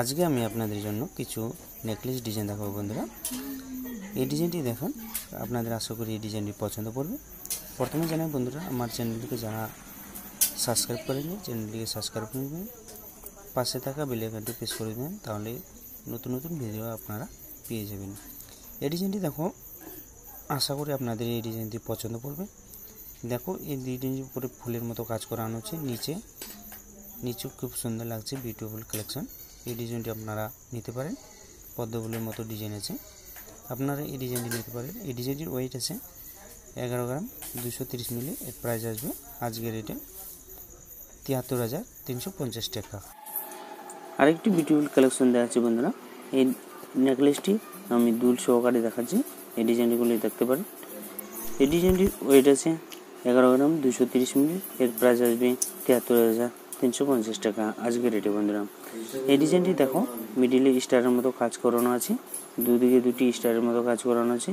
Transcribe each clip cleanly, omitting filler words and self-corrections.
আজকে আমি আপনাদের জন্য কিছু নেকলেস ডিজাইন দেখাবো বন্ধুরা। এই ডিজাইনটি দেখুন, আপনাদের আশা করি এই ডিজাইনটি পছন্দ পড়বে। প্রথমে জানাই বন্ধুরা, আমার চ্যানেলটিকে যারা সাবস্ক্রাইব করেনি চ্যানেলটিকে সাবস্ক্রাইব করে নেবেন, পাশে থাকা বেল আইকনটি প্রেস করে দেবেন, তাহলে নতুন নতুন ভিডিও আপনারা পেয়ে যাবেন। এই ডিজাইনটি দেখো, আশা করি আপনাদের এই ডিজাইনটি পছন্দ পড়বে। দেখো, এই ডিজাইনটির উপরে ফুলের মতো কাজ করানো হচ্ছে, নিচে খুব সুন্দর লাগছে, বিউটিফুল কালেকশন। এই ডিজাইনটি আপনারা নিতে পারেন, পদ্মফুলের মতো ডিজাইন আছে, আপনারা এই ডিজাইনটি নিতে পারেন। এই ডিজাইনটির ওয়েট আছে 11 গ্রাম 230 মিলি। এর প্রাইস আসবে আজকের রেটে 73,350 টাকা। আরেকটি বিউটিফুল কালেকশন দেওয়া আছে বন্ধুরা। এই নেকলেসটি আমি দুল সহকারে দেখাচ্ছি, এই ডিজাইনগুলি দেখতে পারেন। এই ডিজাইনটির ওয়েট আছে 11 গ্রাম 230 মিলি। এর প্রাইস আসবে 73,350 টাকা আজকের রেটে বন্ধুরা। এই ডিজাইনটি দেখো, মিডিলে স্টারের মতো কাজ করানো আছে, দুদিকে দুটি স্টারের মতো কাজ করানো আছে,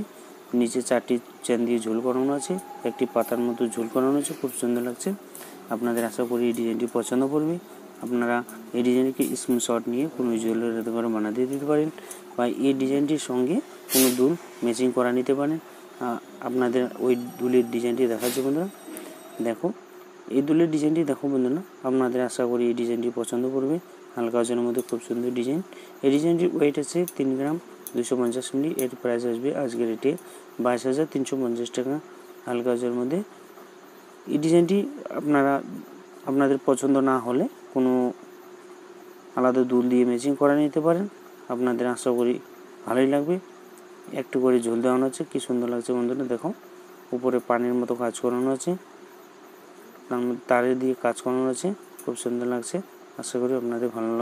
নিচে 4টি চেন দিয়ে ঝুল করানো আছে, একটি পাতার মতো ঝুল করানো আছে, খুব সুন্দর লাগছে। আপনাদের আশা করি এই ডিজাইনটি পছন্দ পড়বে। আপনারা এই ডিজাইনকে স্ক্রিনশট নিয়ে কোনো জুয়েলারি করে বানাতে দিতে পারেন, বা এই ডিজাইনটির সঙ্গে কোনো দুল ম্যাচিং করা নিতে পারেন। আপনাদের ওই দুলের ডিজাইনটি দেখাচ্ছে বন্ধুরা। দেখো, এই দুলের ডিজাইনটি দেখো বন্ধুরা, আপনাদের আশা করি এই ডিজাইনটি পছন্দ করবে। হালকা ওজনের মধ্যে খুব সুন্দর ডিজাইন। এই ডিজাইনটির ওয়েট আছে 3 গ্রাম 250 মিলি। এর প্রাইস আসবে আজকের রেটে 22,350 টাকা হালকা ওজনের মধ্যে। এই ডিজাইনটি আপনাদের পছন্দ না হলে কোনো আলাদা দুল দিয়ে ম্যাচিং করে নিতে পারেন। আপনাদের আশা করি ভালোই লাগবে। একটু করে ঝুল দেওয়ানো আছে, কি সুন্দর লাগছে বন্ধুরা। দেখো, উপরে পানির মতো কাজ করানো আছে, তারের দিয়ে কাজ করানো আছে, খুব সুন্দর লাগছে। আশা করি আপনাদের ভালো লাগবে।